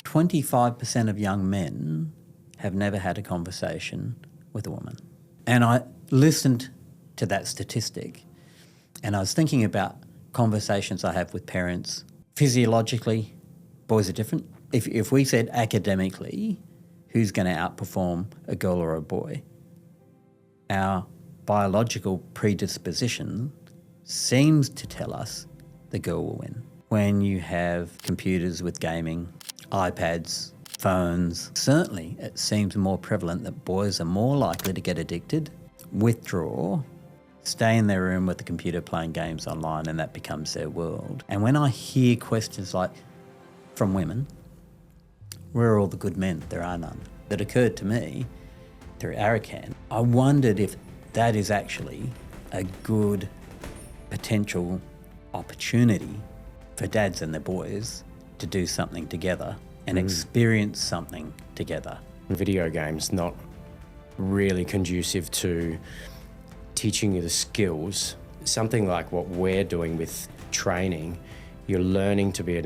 25% of young men have never had a conversation with a woman. And I listened to that statistic and I was thinking about conversations I have with parents. Physiologically, boys are different. If we said academically, who's going to outperform a girl or a boy, our biological predisposition seems to tell us the girl will win. When you have computers with gaming, iPads, phones, certainly it seems more prevalent that boys are more likely to get addicted, withdraw, stay in their room with the computer playing games online, and that becomes their world. And when I hear questions like from women, where are all the good men? There are none. That occurred to me through Arakan. I wondered if that is actually a good potential opportunity for dads and their boys to do something together and experience something together. Video games not really conducive to teaching you the skills. Something like what we're doing with training, you're learning to be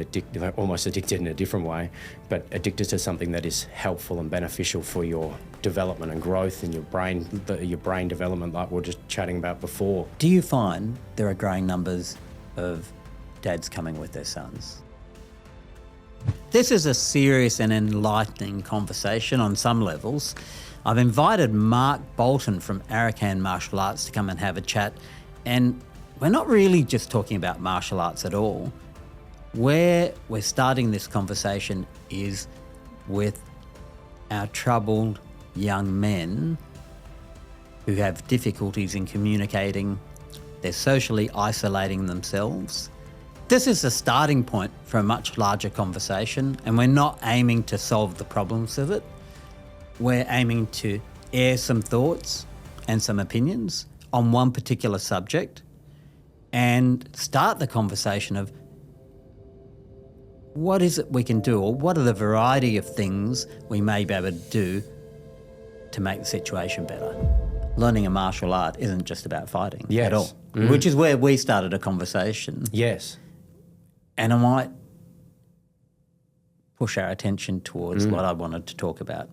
almost addicted in a different way, but addicted to something that is helpful and beneficial for your development and growth and your brain development, like we were just chatting about before. Do you find there are growing numbers of dads coming with their sons? This is a serious and enlightening conversation on some levels. I've invited Mark Boulton from Arakan Martial Arts to come and have a chat, and we're not really just talking about martial arts at all. Where we're starting this conversation is with our troubled young men who have difficulties in communicating. They're socially isolating themselves. This is the starting point for a much larger conversation, and we're not aiming to solve the problems of it. We're aiming to air some thoughts and some opinions on one particular subject and start the conversation of what is it we can do, or what are the variety of things we may be able to do to make the situation better. Learning a martial art isn't just about fighting at all, which is where we started a conversation. Yes. And I might push our attention towards what I wanted to talk about,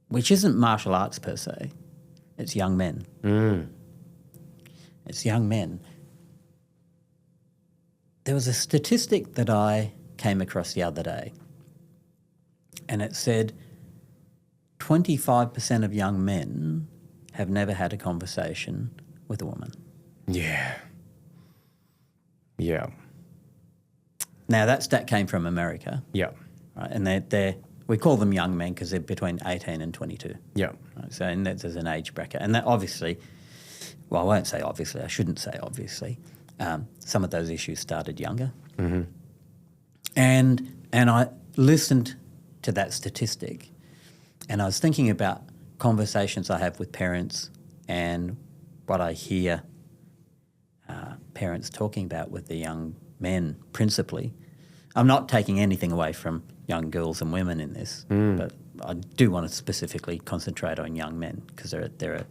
which isn't martial arts per se. It's young men. It's young men. There was a statistic that I came across the other day, and it said 25% of young men have never had a conversation with a woman. Yeah. Yeah. Now, that stat came from America. Yeah. Right, and we call them young men because they're between 18 and 22. Yeah. Right, so there's an age bracket. And that obviously, well, I won't say obviously, I shouldn't say obviously, some of those issues started younger. And I listened to that statistic and I was thinking about conversations I have with parents and what I hear parents talking about with the young men principally. I'm not taking anything away from young girls and women in this, but I do want to specifically concentrate on young men because there are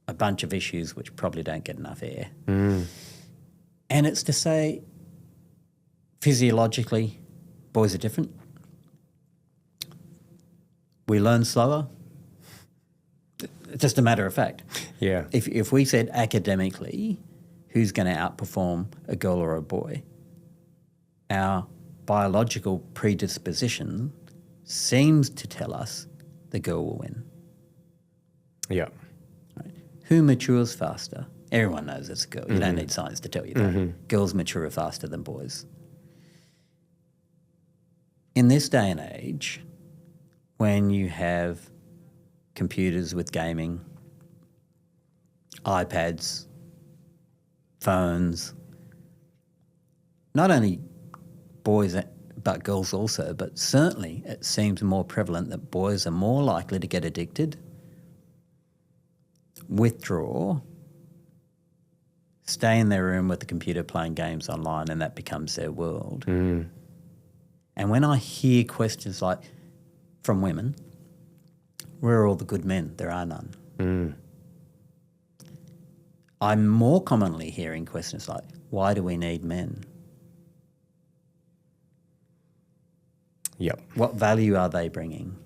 a bunch of issues which probably don't get enough air. And it's to say, physiologically, boys are different. We learn slower. Just a matter of fact. Yeah. If we said academically, who's going to outperform a girl or a boy, our biological predisposition seems to tell us the girl will win. Yeah. Right? Who matures faster? Everyone knows it's a girl. You don't need science to tell you that. Girls mature faster than boys. In this day and age, when you have computers with gaming, iPads, phones, not only boys but girls also, but certainly it seems more prevalent that boys are more likely to get addicted, withdraw, stay in their room with the computer playing games online, and that becomes their world. And when I hear questions like from women, where are all the good men? There are none. I'm more commonly hearing questions like, why do we need men? Yep. What value are they bringing?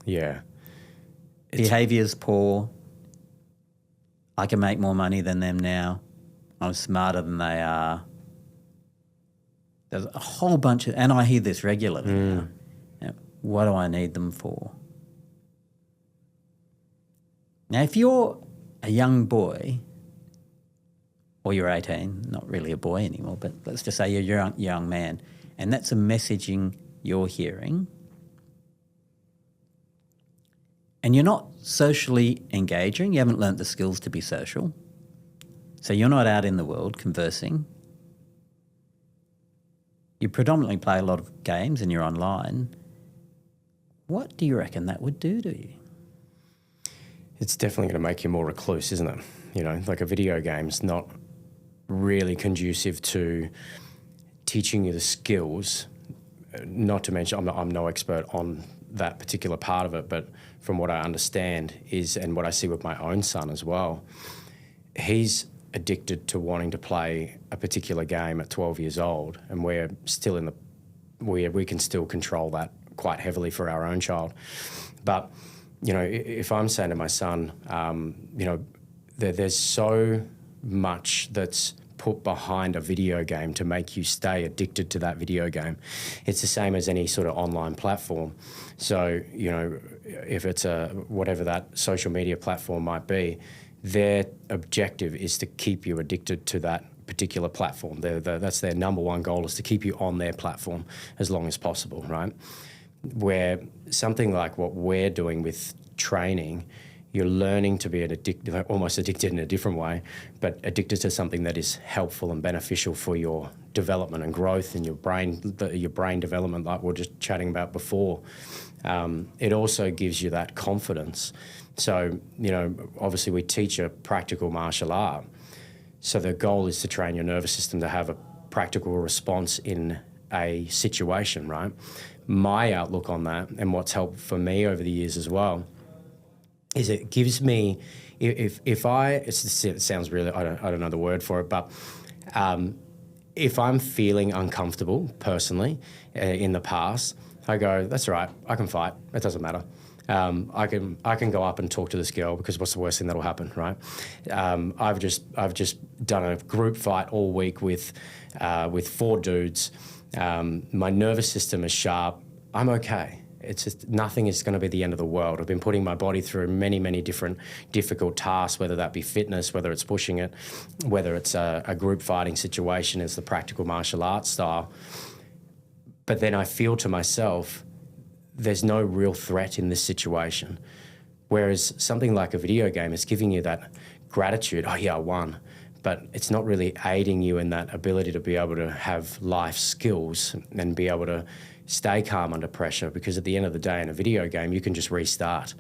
Yeah. Behaviour's poor. I can make more money than them now. I'm smarter than they are. There's a whole bunch of, and I hear this regularly now. What do I need them for? Now, if you're a young boy, or you're 18, not really a boy anymore, but let's just say you're a young man, and that's a messaging you're hearing, and you're not socially engaging, you haven't learnt the skills to be social, so you're not out in the world conversing, you predominantly play a lot of games and you're online, what do you reckon that would do to you? It's definitely going to make you more recluse, isn't it? You know, like a video game's not really conducive to teaching you the skills, not to mention, I'm no expert on that particular part of it, but from what I understand is, and what I see with my own son as well, he's addicted to wanting to play a particular game at 12 years old, and we're still in the, we can still control that quite heavily for our own child. But, you know, if I'm saying to my son, you know, there's so much that's put behind a video game to make you stay addicted to that video game. It's the same as any sort of online platform. So, you know, if it's whatever that social media platform might be, their objective is to keep you addicted to that particular platform. That's their number one goal, is to keep you on their platform as long as possible, right? Where something like what we're doing with training, you're learning to be almost addicted in a different way, but addicted to something that is helpful and beneficial for your development and growth and your brain development, like we were just chatting about before. It also gives you that confidence. So, you know, obviously we teach a practical martial art. So the goal is to train your nervous system to have a practical response in a situation, right? My outlook on that, and what's helped for me over the years as well, is it gives me, it sounds really, I don't know the word for it, but if I'm feeling uncomfortable personally in the past, I go, that's all right, I can fight, it doesn't matter. I can go up and talk to this girl, because what's the worst thing that'll happen, right? I've just done a group fight all week with 4 dudes. My nervous system is sharp. I'm okay. It's just, nothing is going to be the end of the world. I've been putting my body through many, many different difficult tasks, whether that be fitness, whether it's pushing it, whether it's a group fighting situation, it's the practical martial arts style. But then I feel to myself, there's no real threat in this situation. Whereas something like a video game is giving you that gratitude, oh yeah, I won. But it's not really aiding you in that ability to be able to have life skills and be able to stay calm under pressure, because at the end of the day in a video game, you can just restart.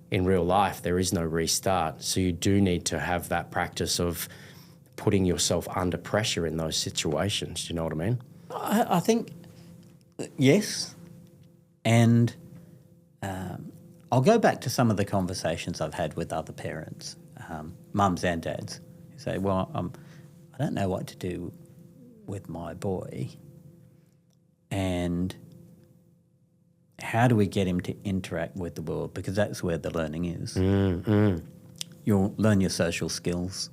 In real life, there is no restart. So you do need to have that practice of putting yourself under pressure in those situations. Do you know what I mean? I think, yes. And I'll go back to some of the conversations I've had with other parents, mums and dads, who say, well, I don't know what to do with my boy, and how do we get him to interact with the world? Because that's where the learning is. You'll learn your social skills.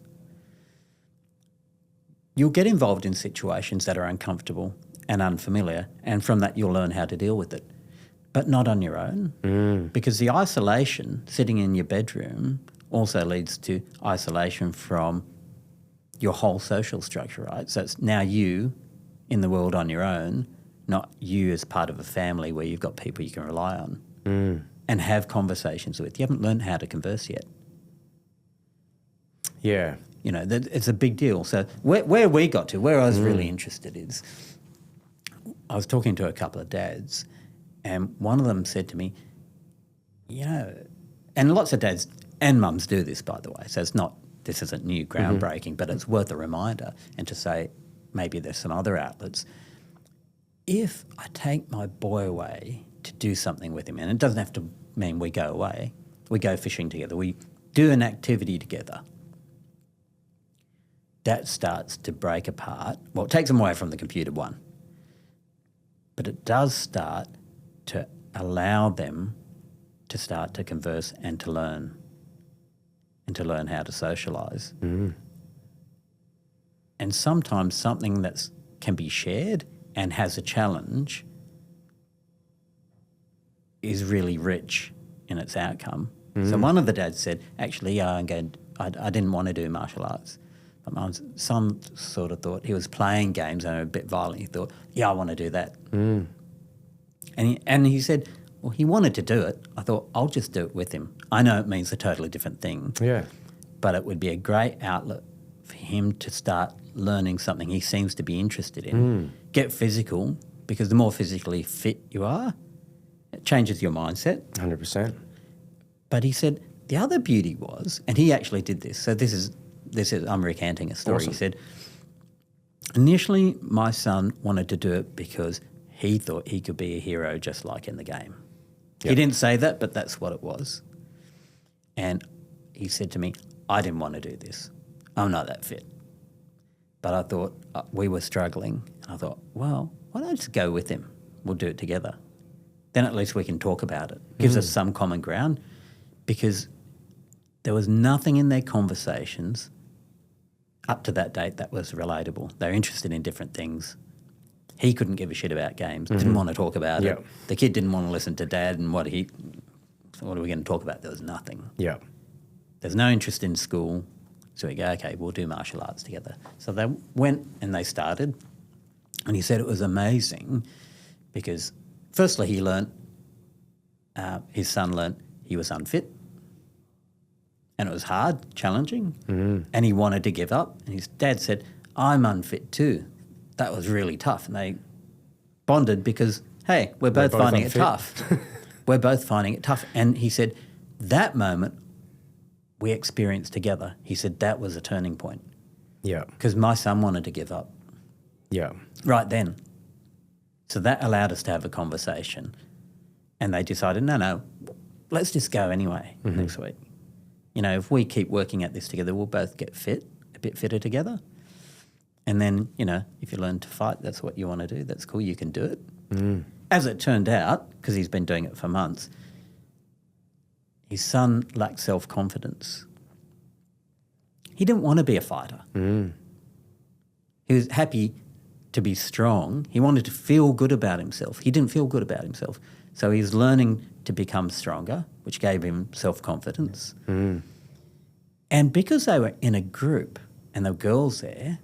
You'll get involved in situations that are uncomfortable and unfamiliar, and from that you'll learn how to deal with it. But not on your own, because the isolation, sitting in your bedroom, also leads to isolation from your whole social structure, right? So it's now you in the world on your own, not you as part of a family where you've got people you can rely on and have conversations with. You haven't learned how to converse yet. Yeah. You know, it's a big deal. So where we got to, where I was really interested is, I was talking to a couple of dads, and one of them said to me, you know, and lots of dads and mums do this, by the way, so this isn't new, groundbreaking, but it's worth a reminder, and to say maybe there's some other outlets. If I take my boy away to do something with him, and it doesn't have to mean we go away, we go fishing together, we do an activity together, that starts to break apart. Well, it takes them away from the computer, one. but it does start to allow them to start to converse and to learn how to socialise. And sometimes something that can be shared and has a challenge is really rich in its outcome. So one of the dads said, actually, I didn't want to do martial arts. But my son sort of thought, he was playing games and a bit violent. He thought, I want to do that. And he said, well, he wanted to do it. I thought, I'll just do it with him. I know it means a totally different thing. Yeah. But it would be a great outlet for him to start learning something he seems to be interested in. Get physical, because the more physically fit you are, it changes your mindset. 100%. But he said the other beauty was, and he actually did this, so this is I'm recanting a story. Awesome. He said, initially my son wanted to do it because he thought he could be a hero just like in the game. He didn't say that, but that's what it was. And he said to me, I didn't want to do this. I'm not that fit. But I thought we were struggling. And I thought, well, why don't I just go with him? We'll do it together. Then at least we can talk about it. Gives us some common ground, because there was nothing in their conversations up to that date that was relatable. They're interested in different things. He couldn't give a shit about games, didn't want to talk about it. The kid didn't want to listen to Dad and what are we going to talk about? There was nothing. Yeah. There's no interest in school. So we go, okay, we'll do martial arts together. So they went and they started, and he said it was amazing because firstly his son learnt he was unfit, and it was hard, challenging, and he wanted to give up. And his dad said, I'm unfit too. That was really tough. And they bonded because, hey, we're both finding it tough. We're both finding it tough. And he said, that moment we experienced together, he said, that was a turning point. Yeah. Because my son wanted to give up. Yeah. Right then. So that allowed us to have a conversation. And they decided, no, let's just go anyway next week. You know, if we keep working at this together, we'll both get fit, a bit fitter together. And then, you know, if you learn to fight, that's what you want to do. That's cool. You can do it. As it turned out, because he's been doing it for months, his son lacked self-confidence. He didn't want to be a fighter. He was happy to be strong. He wanted to feel good about himself. He didn't feel good about himself. So he was learning to become stronger, which gave him self-confidence. And because they were in a group and there were girls there,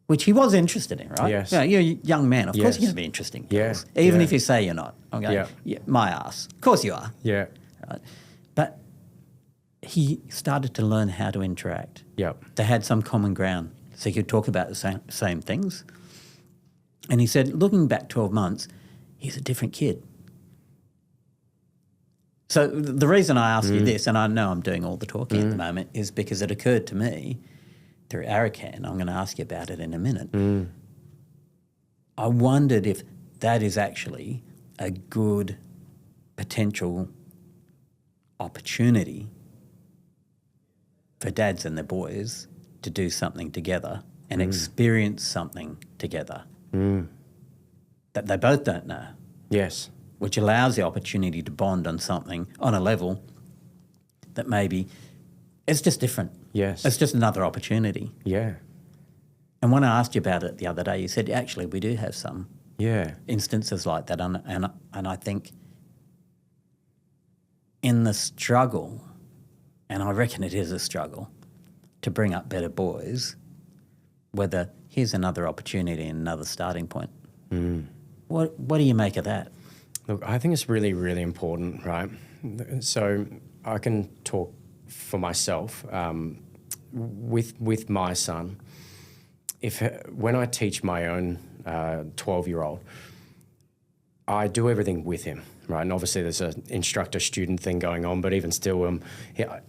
which he was interested in, right? Yes. You know, you're a young man. Of course you're going to be interested in girls. Even if you say you're not. I'm going, yeah, my ass. Of course you are. Yeah. Right? But he started to learn how to interact. Yep. They had some common ground. So he could talk about the same things. And he said, looking back 12 months, he's a different kid. So the reason I ask you this, and I know I'm doing all the talking at the moment, is because it occurred to me through Arakan. I'm going to ask you about it in a minute. I wondered if that is actually a good potential opportunity for dads and their boys to do something together and experience something together that they both don't know. Yes. Which allows the opportunity to bond on something on a level that maybe it's just different. Yes. It's just another opportunity. Yeah. And when I asked you about it the other day, you said, actually, we do have some instances like that. And I think in the struggle, and I reckon it is a struggle, to bring up better boys, whether here's another opportunity and another starting point. What do you make of that? Look, I think it's really, really important, right? So I can talk for myself with my son. When I teach my own 12-year-old, I do everything with him, right? And obviously there's an instructor-student thing going on, but even still,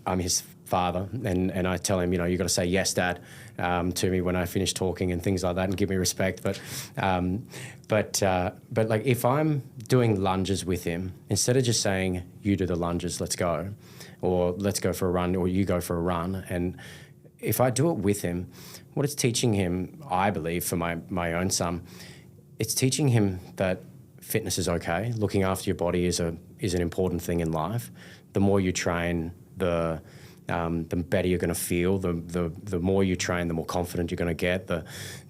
I'm his father, and I tell him, you know, you've got to say yes, Dad, to me when I finish talking and things like that, and give me respect. But like if I'm doing lunges with him, instead of just saying you do the lunges, let's go, or let's go for a run, or you go for a run, and if I do it with him, what it's teaching him, I believe, for my own son, it's teaching him that fitness is okay. Looking after your body is an important thing in life. The more you train, the better you're going to feel. The more you train, the more confident you're going to get. The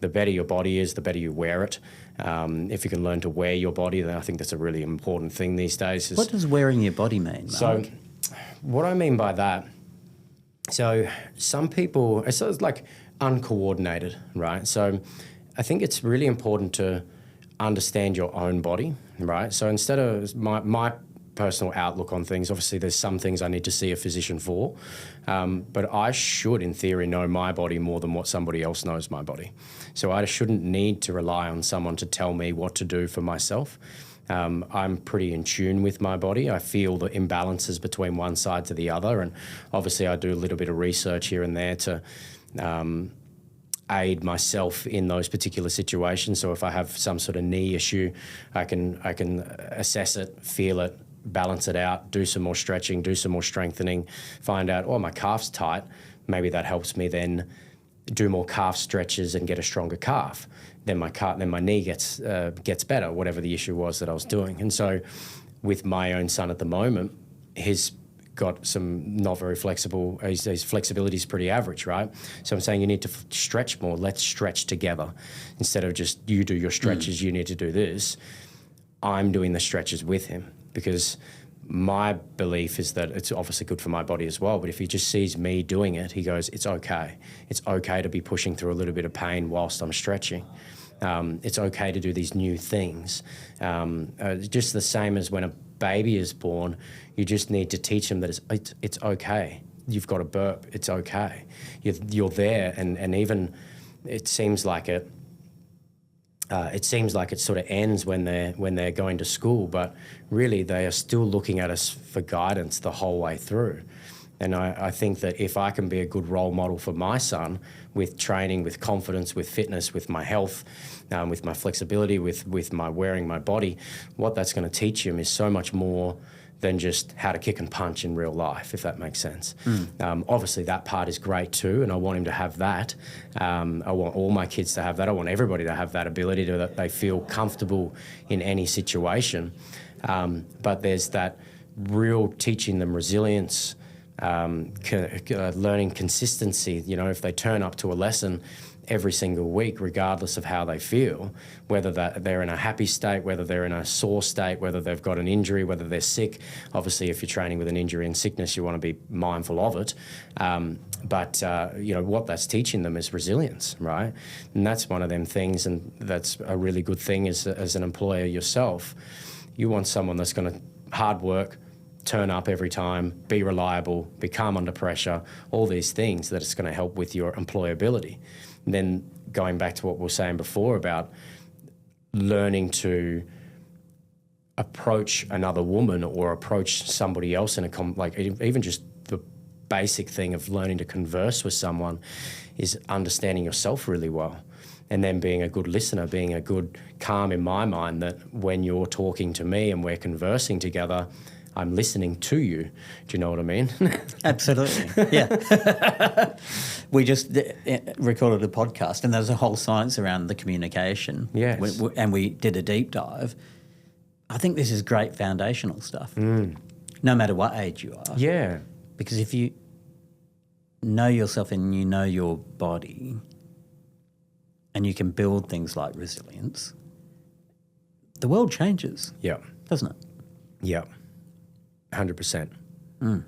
better your body is, the better you wear it. If you can learn to wear your body, then I think that's a really important thing these days. What does wearing your body mean, Mark? So what I mean by that, so some people, it's sort of like uncoordinated, right? So I think it's really important to understand your own body, right? So instead of my personal outlook on things, obviously there's some things I need to see a physician for, but I should, in theory, know my body more than what somebody else knows my body. So I shouldn't need to rely on someone to tell me what to do for myself. I'm pretty in tune with my body. I feel the imbalances between one side to the other, and obviously I do a little bit of research here and there to aid myself in those particular situations. So if I have some sort of knee issue, I can assess it, feel it, balance it out, do some more stretching, do some more strengthening, find out, oh, my calf's tight. Maybe that helps me then do more calf stretches and get a stronger calf. Then my knee gets better, whatever the issue was that I was doing. And so with my own son at the moment, he's got some not very flexible, his flexibility is pretty average, right? So I'm saying you need to stretch more. Let's stretch together. Instead of just you do your stretches, you need to do this. I'm doing the stretches with him because my belief is that it's obviously good for my body as well, but if he just sees me doing it, he goes, it's okay. It's okay to be pushing through a little bit of pain whilst I'm stretching. It's okay to do these new things. Just the same as when a baby is born, you just need to teach them that it's okay. You've got to burp, it's okay. You're there, and even it seems like it sort of ends when they're going to school, but really they are still looking at us for guidance the whole way through. And I think that if I can be a good role model for my son with training, with confidence, with fitness, with my health, with my flexibility, with my wearing my body, what that's going to teach him is so much more than just how to kick and punch in real life, if that makes sense. Obviously, that part is great too, and I want him to have that. I want all my kids to have that. I want everybody to have that ability that they feel comfortable in any situation. But there's that real teaching them resilience, learning consistency. You know, if they turn up to a lesson every single week, regardless of how they feel, whether they're in a happy state, whether they're in a sore state, whether they've got an injury, whether they're sick. Obviously, if you're training with an injury and sickness, you want to be mindful of it. But what that's teaching them is resilience, right? And that's one of them things, and that's a really good thing as an employer yourself. You want someone that's going to hard work, turn up every time, be reliable, be calm under pressure, all these things that it's going to help with your employability. And then going back to what we were saying before about learning to approach another woman or approach somebody else in even just the basic thing of learning to converse with someone is understanding yourself really well. And then being a good listener, being a good calm in my mind that when you're talking to me and we're conversing together, I'm listening to you. Do you know what I mean? Absolutely, yeah. We just recorded a podcast and there's a whole science around the communication. Yes. And we did a deep dive. I think this is great foundational stuff, no matter what age you are. Yeah. Because if you know yourself and you know your body and you can build things like resilience, the world changes. Yeah. Doesn't it? Yeah. 100%.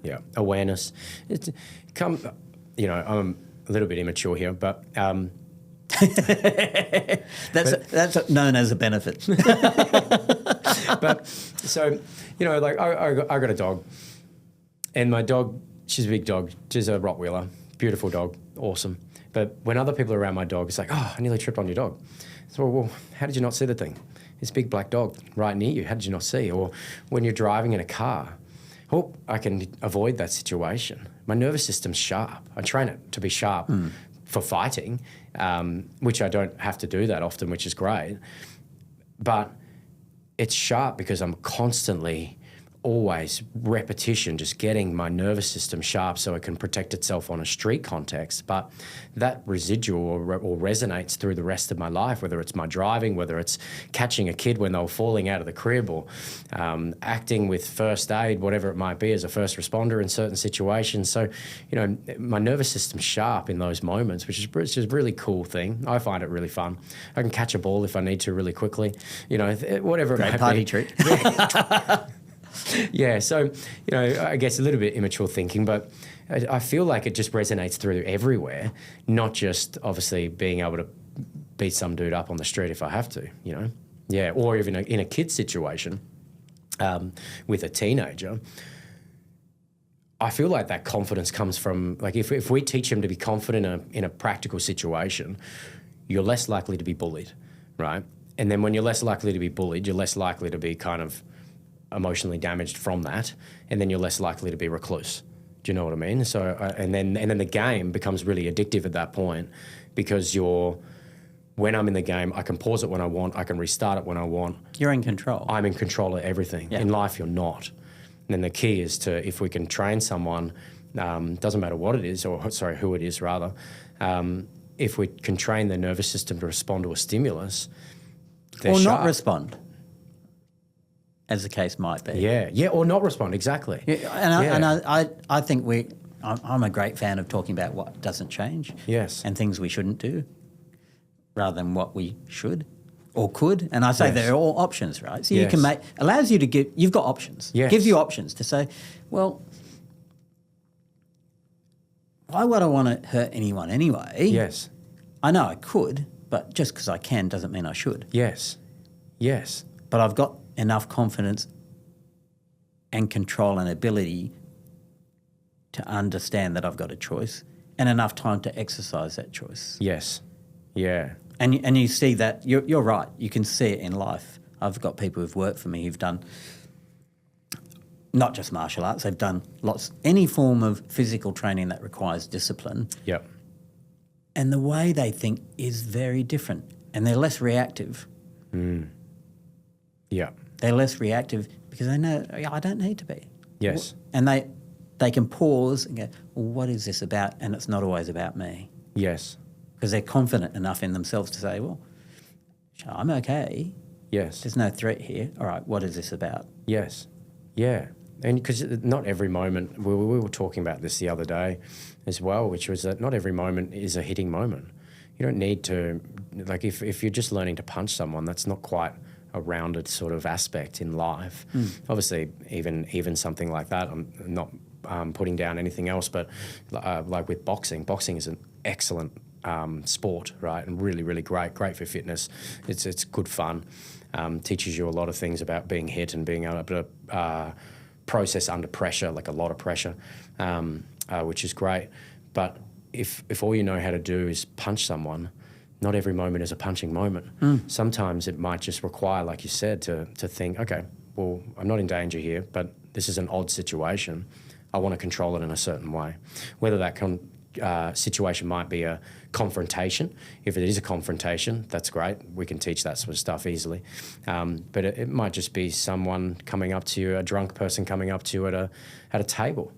Yeah. Awareness. I'm a little bit immature here, but that's known as a benefit. But so, I got a dog, and my dog, she's a big dog. She's a Rottweiler, beautiful dog, awesome. But when other people are around my dog, it's like, oh, I nearly tripped on your dog. So, well, how did you not see the thing? It's a big black dog right near you. How did you not see? Or when you're driving in a car, oh, I can avoid that situation. My nervous system's sharp. I train it to be sharp for fighting, which I don't have to do that often, which is great. But it's sharp because I'm constantly always repetition, just getting my nervous system sharp so it can protect itself on a street context. But that residual or resonates through the rest of my life, whether it's my driving, whether it's catching a kid when they were falling out of the crib, or acting with first aid, whatever it might be, as a first responder in certain situations. So, my nervous system's sharp in those moments, which is a really cool thing. I find it really fun. I can catch a ball if I need to really quickly, whatever it might be. Great party trick. Yeah, so, I guess a little bit immature thinking, but I feel like it just resonates through everywhere, not just obviously being able to beat some dude up on the street if I have to, Yeah, or even in a kid situation with a teenager. I feel like that confidence comes from, like, if we teach them to be confident in a practical situation, you're less likely to be bullied, right? And then when you're less likely to be bullied, you're less likely to be kind of emotionally damaged from that, and then you're less likely to be recluse. Do you know what I mean? So, and then the game becomes really addictive at that point, because when I'm in the game, I can pause it when I want, I can restart it when I want. You're in control. I'm in control of everything. Yeah. In life, you're not. And then the key is if we can train someone, doesn't matter what it is, who it is rather, if we can train their nervous system to respond to a stimulus, they're or sharp. not respond, as the case might be. Yeah, or not respond, exactly. Yeah, I think I'm a great fan of talking about what doesn't change. Yes. And things we shouldn't do, rather than what we should or could. And I say they're all options, right? So you can allows you to you've got options. Yes. Gives you options to say, well, why would I want to hurt anyone anyway? Yes. I know I could, but just because I can doesn't mean I should. Yes. But I've got enough confidence and control and ability to understand that I've got a choice, and enough time to exercise that choice. Yes. Yeah. And you see that, you're right, you can see it in life. I've got people who've worked for me who've done not just martial arts, they've done any form of physical training that requires discipline. Yep. And the way they think is very different, and they're less reactive. Yeah. They're less reactive because they know, I don't need to be. Yes. And they can pause and go, well, what is this about? And it's not always about me. Yes. Because they're confident enough in themselves to say, well, I'm okay. Yes. There's no threat here. All right, what is this about? Yes. Yeah. And because not every moment, we were talking about this the other day as well, which was that not every moment is a hitting moment. You don't need to, like if you're just learning to punch someone, that's not quite a rounded sort of aspect in life. Obviously, even something like that, I'm not putting down anything else, but like with boxing is an excellent sport, right? And really, really great for fitness. It's good fun. Teaches you a lot of things about being hit and being able to process under pressure, like a lot of pressure, which is great. But if all you know how to do is punch someone, not every moment is a punching moment. Sometimes it might just require, like you said, to think, okay, well, I'm not in danger here, but this is an odd situation. I want to control it in a certain way. Whether that situation might be a confrontation. If it is a confrontation, that's great. We can teach that sort of stuff easily. But it might just be someone coming up to you, a drunk person coming up to you at a table,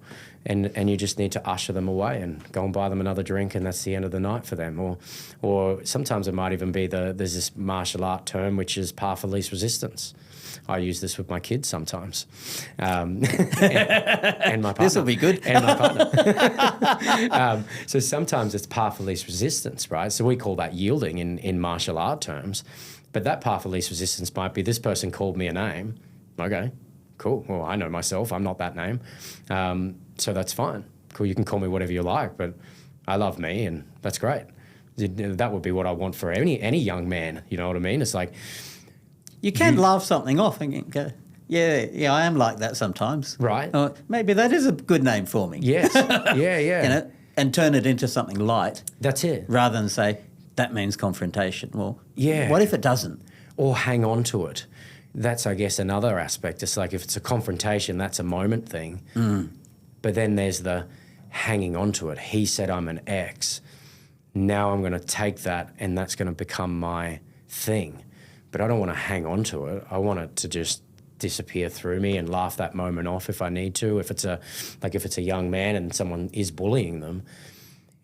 and you just need to usher them away and go and buy them another drink, and that's the end of the night for them. Or sometimes it might even be there's this martial art term which is path of least resistance. I use this with my kids sometimes, and my partner. This will be good. And my partner. So sometimes it's path of least resistance, right? So we call that yielding in martial art terms. But that path of least resistance might be, this person called me a name. Okay, cool. Well, I know myself. I'm not that name. So that's fine. Cool, you can call me whatever you like, but I love me, and that's great. That would be what I want for any young man, you know what I mean? It's like... You can laugh something off and go, yeah, I am like that sometimes. Right. Or maybe that is a good name for me. Yes. Yeah. And turn it into something light. That's it. Rather than say, that means confrontation. Well, yeah. What if it doesn't? Or hang on to it. That's, I guess, another aspect. It's like if it's a confrontation, that's a moment thing. But then there's the hanging on to it. He said I'm an X. Now I'm going to take that, and that's going to become my thing. But I don't want to hang on to it. I want it to just disappear through me and laugh that moment off if I need to. If it's a young man and someone is bullying them,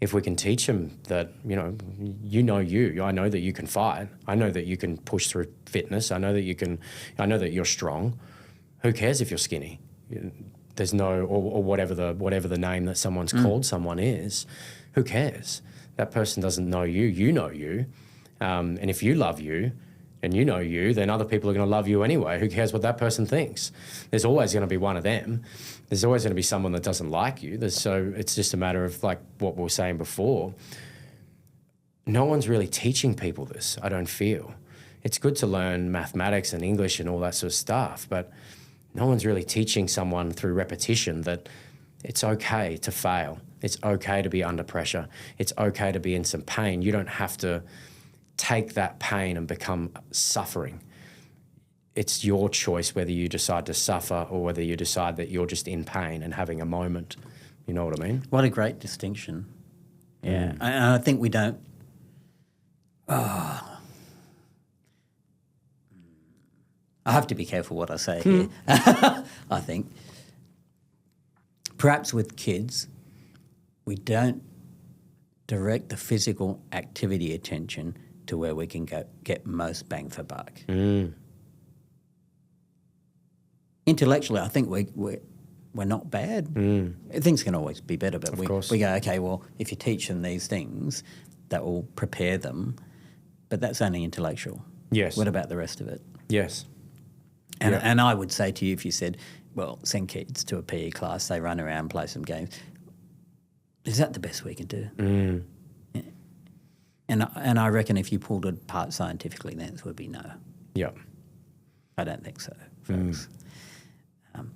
if we can teach them that, you, I know that you can fight. I know that you can push through fitness. I know that you're strong. Who cares if you're skinny? There's no, or whatever the name that someone's called someone is. Who cares? That person doesn't know you. You know you. And if you love you and you know you, then other people are going to love you anyway. Who cares what that person thinks? There's always going to be one of them. There's always going to be someone that doesn't like you. So it's just a matter of, like what we were saying before, no one's really teaching people this, I don't feel. It's good to learn mathematics and English and all that sort of stuff, but no one's really teaching someone through repetition that it's okay to fail. It's okay to be under pressure. It's okay to be in some pain. You don't have to take that pain and become suffering. It's your choice whether you decide to suffer or whether you decide that you're just in pain and having a moment. You know what I mean? What a great distinction. Yeah. And I think we don't... I have to be careful what I say here. I think perhaps with kids, we don't direct the physical activity attention to where we can get most bang for buck. Intellectually, I think we're not bad. Things can always be better, but we go, okay, well, if you teach them these things, that will prepare them, but that's only intellectual. Yes. What about the rest of it? Yes. And I would say to you, if you said, well, send kids to a PE class, they run around, play some games, is that the best we can do? Yeah. And I reckon if you pulled it apart scientifically, the answer would be no. Yeah. I don't think so, folks.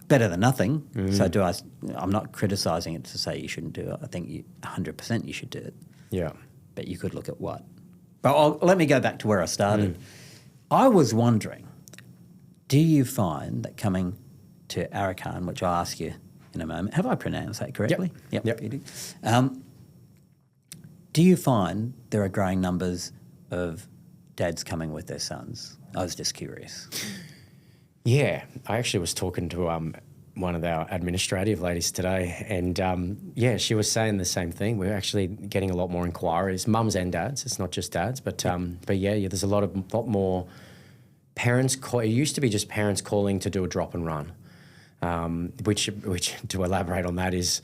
Better than nothing. So I'm not criticising it to say you shouldn't do it. I think 100% you should do it. Yeah. But you could look at what. But let me go back to where I started. I was wondering, do you find that coming to Arakan, which I'll ask you in a moment, have I pronounced that correctly? Yep. You do. Do you find there are growing numbers of dads coming with their sons? I was just curious. Yeah, I actually was talking to one of our administrative ladies today, and she was saying the same thing. We're actually getting a lot more inquiries, mums and dads. It's not just dads, but there's a lot more parents. It used to be just parents calling to do a drop and run, which to elaborate on that is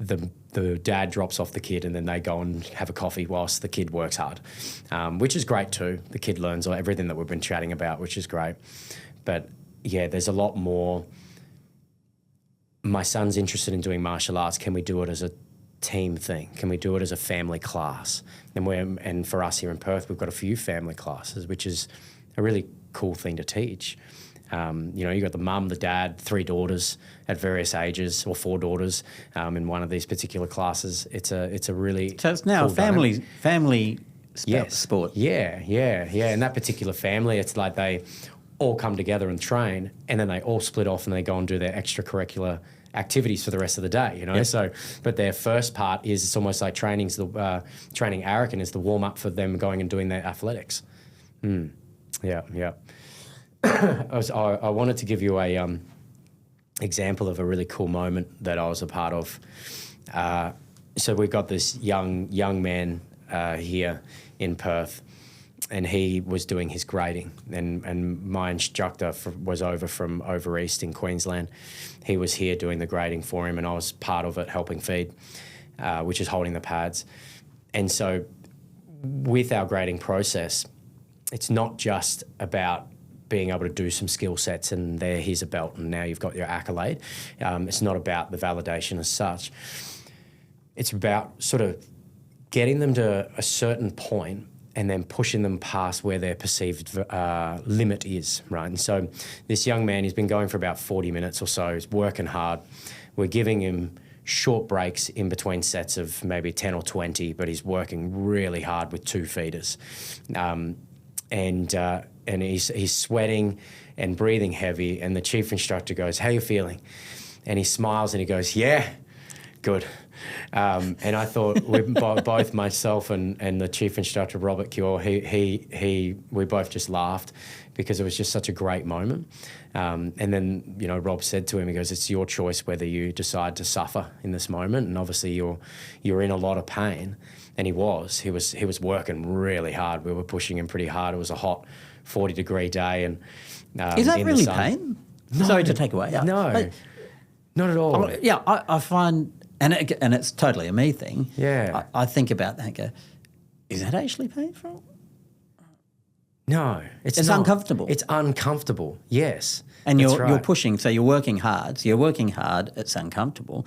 the dad drops off the kid and then they go and have a coffee whilst the kid works hard, which is great too. The kid learns everything that we've been chatting about, which is great. But yeah, there's a lot more. My son's interested in doing martial arts. Can we do it as a team thing? Can we do it as a family class? And for us here in Perth, we've got a few family classes, which is a really cool thing to teach. You got the mum, the dad, 3 daughters at various ages, or 4 daughters in one of these particular classes. It's a really so it's now cool a family sport. Yeah. In that particular family, it's like they all come together and train, and then they all split off and they go and do their extracurricular activities for the rest of the day, Yep. So, but their first part is it's almost like training Arakan is the warm up for them going and doing their athletics. Yeah. I wanted to give you a example of a really cool moment that I was a part of. So we've got this young man here in Perth, and he was doing his grading, and my instructor was over east in Queensland. He was here doing the grading for him, and I was part of it, helping feed, which is holding the pads. And so with our grading process, it's not just about being able to do some skill sets and here's a belt and now you've got your accolade. It's not about the validation as such. It's about sort of getting them to a certain point and then pushing them past where their perceived limit is, right? And so this young man, he's been going for about 40 minutes or so. He's working hard. We're giving him short breaks in between sets of maybe 10 or 20, but he's working really hard with 2 feeders. And he's sweating and breathing heavy, and the chief instructor goes, "How you feeling?" And he smiles and he goes, "Yeah, Good. And I thought both myself and the chief instructor, Robert Cure, we both just laughed because it was just such a great moment. And then, you know, Rob said to him, he goes, it's your choice whether you decide to suffer in this moment. And obviously you're in a lot of pain. And he was working really hard. We were pushing him pretty hard. It was a hot 40-degree day. And is that really pain? No, sorry to take away. No, not at all. Yeah, I find, and it's totally a me thing. Yeah. I think about that and go, is that actually painful? No, it's not. Uncomfortable. It's uncomfortable, yes. And you're pushing, so you're working hard. So you're working hard, it's uncomfortable.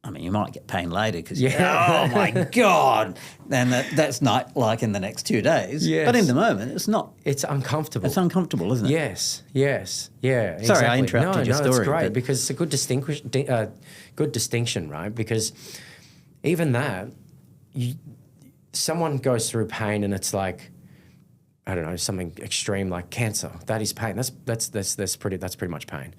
I mean, you might get pain later because oh my God. And that's not like in the next 2 days. Yes. But in the moment, it's not. It's uncomfortable. It's uncomfortable, isn't it? Yes, yeah. Sorry, exactly. I interrupted your story. No, it's great because it's a good distinction, right? Because even that, someone goes through pain and it's like, I don't know, something extreme like cancer. That is pain. That's pretty much pain.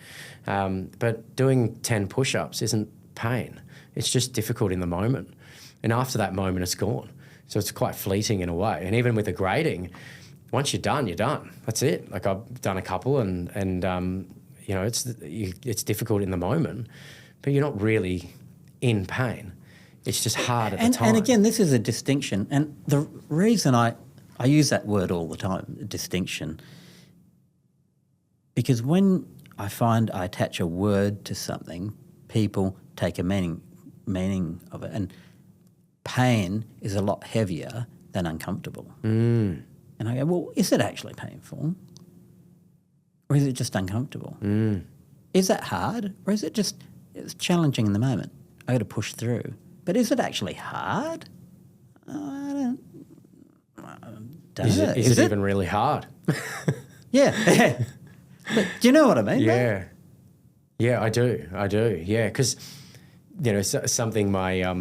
But doing 10 push-ups isn't pain. It's just difficult in the moment. And after that moment, it's gone. So it's quite fleeting in a way. And even with the grading, once you're done, you're done. That's it. Like I've done a couple and you know, it's difficult in the moment, but you're not really in pain. It's just hard at the time. And again, this is a distinction. And the reason I use that word all the time, distinction, because when I find I attach a word to something, people take a meaning of it. And pain is a lot heavier than uncomfortable. And I go, well, is it actually painful? Or is it just uncomfortable? Is that hard? Or is it just, it's challenging in the moment? I got to push through. But is it actually hard? I don't know. Is it even really hard? Yeah. But do you know what I mean? Yeah. Mate? Yeah, I do. Yeah, because, you know, something my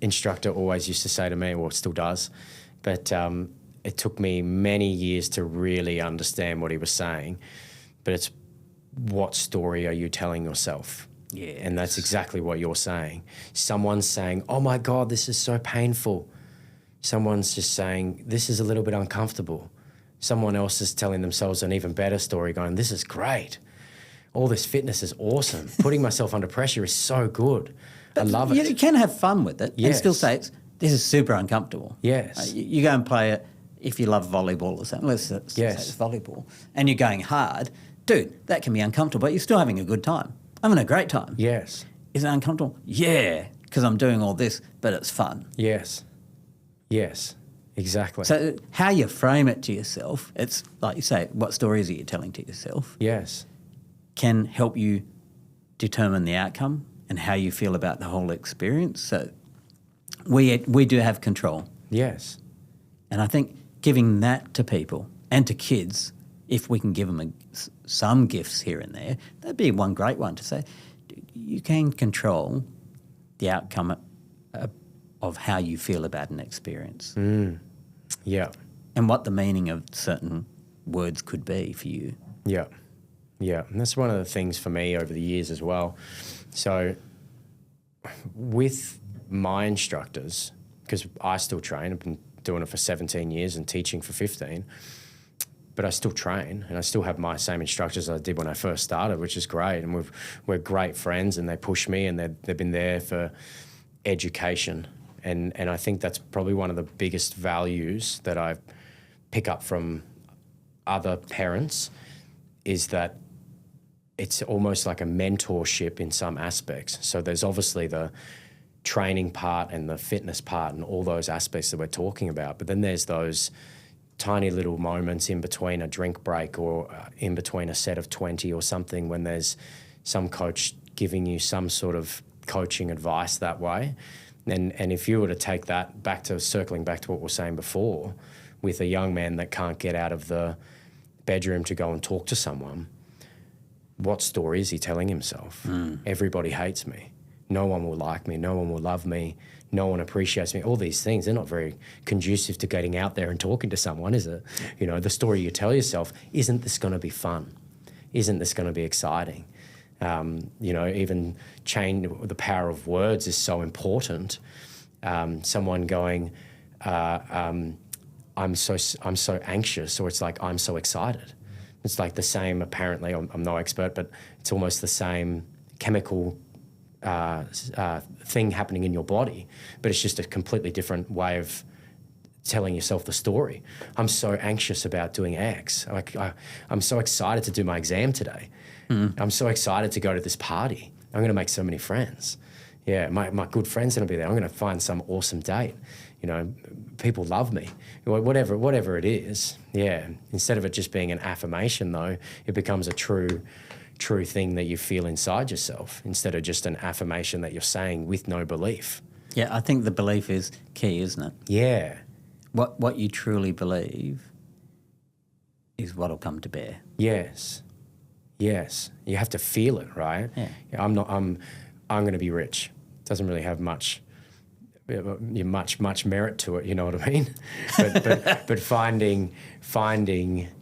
instructor always used to say to me, or still does, but it took me many years to really understand what he was saying, but it's what story are you telling yourself? Yeah. And that's exactly what you're saying. Someone's saying, oh my God, this is so painful. Someone's just saying, this is a little bit uncomfortable. Someone else is telling themselves an even better story going, this is great. All this fitness is awesome. Putting myself under pressure is so good. I love it. You can have fun with it and Yes. still say this is super uncomfortable. Yes. You go and play it if you love volleyball or something. Let's say Yes. it's volleyball. And you're going hard. Dude, that can be uncomfortable, but you're still having a good time. I'm having a great time. Yes. Is it uncomfortable? Yeah, because I'm doing all this, but it's fun. Yes. Yes. Exactly. So how you frame it to yourself, it's like you say, what stories are you telling to yourself, yes. can help you determine the outcome and how you feel about the whole experience. So we do have control. Yes. And I think giving that to people and to kids, if we can give them some gifts here and there, that'd be one great one to say, you can control the outcome of how you feel about an experience. Yeah. And what the meaning of certain words could be for you. Yeah. Yeah. And that's one of the things for me over the years as well. So with my instructors, because I still train, I've been doing it for 17 years and teaching for 15, but I still train and I still have my same instructors I did when I first started, which is great. And we're great friends and they push me and they've been there for education. And I think that's probably one of the biggest values that I pick up from other parents is that it's almost like a mentorship in some aspects. So there's obviously the training part and the fitness part and all those aspects that we're talking about. But then there's those tiny little moments in between a drink break or in between a set of 20 or something when there's some coach giving you some sort of coaching advice that way. And if you were to take that circling back to what we were saying before, with a young man that can't get out of the bedroom to go and talk to someone, what story is he telling himself? Everybody hates me. No one will like me. No one will love me. No one appreciates me. All these things, they're not very conducive to getting out there and talking to someone, is it? You know, the story you tell yourself, isn't this going to be fun? Isn't this going to be exciting? Even the power of words is so important. Someone going, I'm so anxious, or it's like, I'm so excited. It's like the same, apparently, I'm no expert, but it's almost the same chemical thing happening in your body, but it's just a completely different way of telling yourself the story. I'm so anxious about doing X. I'm so excited to do my exam today. I'm so excited to go to this party. I'm going to make so many friends. Yeah, my good friends are going to be there. I'm going to find some awesome date. People love me. Whatever it is. Yeah. Instead of it just being an affirmation, though, it becomes a true thing that you feel inside yourself, instead of just an affirmation that you're saying with no belief. Yeah, I think the belief is key, isn't it? Yeah. What you truly believe is what'll come to bear. Yes. You have to feel it, right? Yeah. I'm going to be rich. Doesn't really have much merit to it, you know what I mean? But finding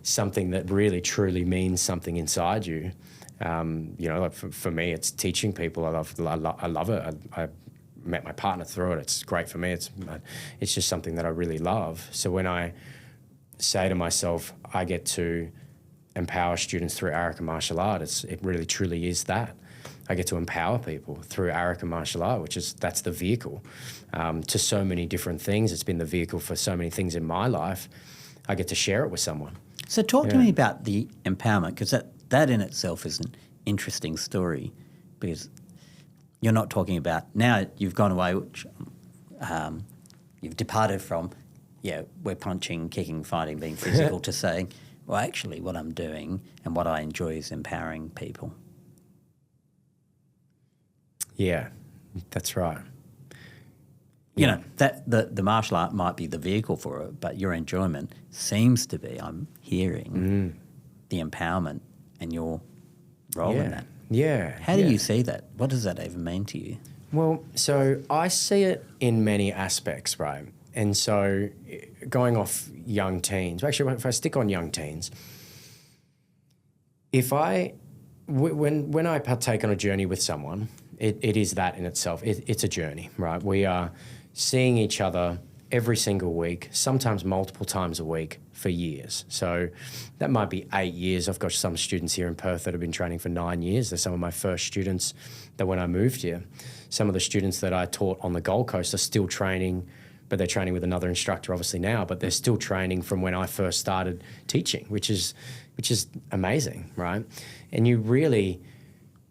something that really truly means something inside you. Like for me, it's teaching people. I love it. I met my partner through it. It's great for me. It's just something that I really love. So when I say to myself, I get to empower students through Arakan Martial Art, it really truly is that. I get to empower people through Arakan Martial Art, that's the vehicle to so many different things. It's been the vehicle for so many things in my life. I get to share it with someone. So talk to me about the empowerment, because that in itself is an interesting story, because you're not talking about, now you've gone away, which you've departed from, we're punching, kicking, fighting, being physical, to saying, well, actually what I'm doing and what I enjoy is empowering people. Yeah, that's right. That the martial art might be the vehicle for it, but your enjoyment seems to be, I'm hearing, the empowerment and your role in that. Yeah. How do you see that? What does that even mean to you? Well, so I see it in many aspects, right? And so going off young teens, actually, if I stick on young teens, when I partake on a journey with someone, it is that in itself. It's a journey, right? We are seeing each other every single week, sometimes multiple times a week for years. So that might be 8 years. I've got some students here in Perth that have been training for 9 years. They're some of my first students that when I moved here. Some of the students that I taught on the Gold Coast are still training, but they're training with another instructor obviously now, but they're still training from when I first started teaching, which is amazing, right? And you really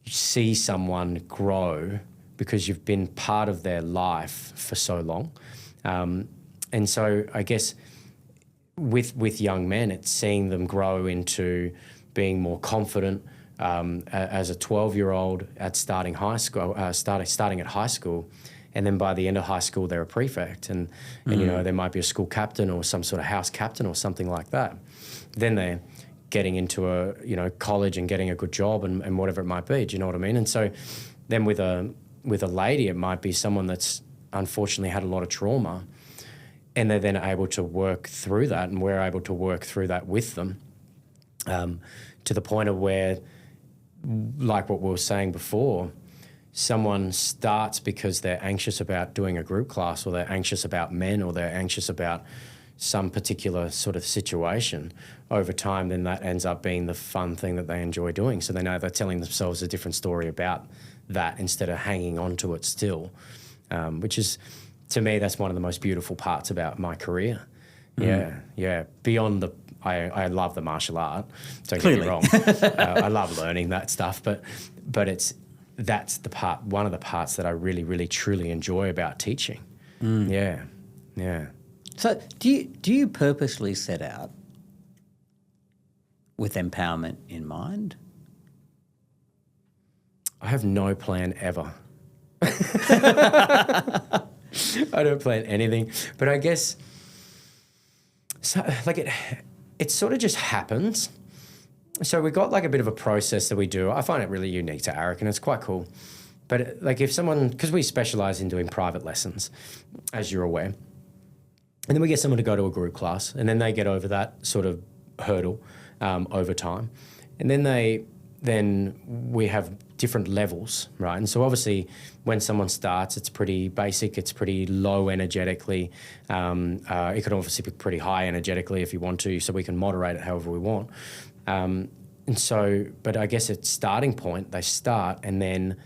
see someone grow because you've been part of their life for so long. And so I guess with young men, it's seeing them grow into being more confident as a 12-year-old at starting high school, starting at high school, and then by the end of high school, they're a prefect, and there might be a school captain or some sort of house captain or something like that. Then they're getting into a college and getting a good job and whatever it might be. Do you know what I mean? And so then with a lady, it might be someone that's unfortunately had a lot of trauma, and they're then able to work through that, and we're able to work through that with them to the point of where, like what we were saying before, someone starts because they're anxious about doing a group class, or they're anxious about men, or they're anxious about some particular sort of situation. Over time, then that ends up being the fun thing that they enjoy doing. So they know they're telling themselves a different story about that instead of hanging on to it still, which is, to me, that's one of the most beautiful parts about my career. Yeah. Beyond I love the martial art, don't get me wrong. I love learning that stuff, but that's one of the parts that I really, really, truly enjoy about teaching. Yeah. So do you purposely set out with empowerment in mind? I have no plan ever. I don't plan anything, but I guess it sort of just happens. So we've got like a bit of a process that we do. I find it really unique to Arakan. It's quite cool. But if someone, because we specialize in doing private lessons, as you're aware, and then we get someone to go to a group class, and then they get over that sort of hurdle over time. And then we have different levels, right? And so obviously when someone starts, it's pretty basic, it's pretty low energetically. It could obviously be pretty high energetically if you want to, so we can moderate it however we want. And so, but I guess at starting point, they start and then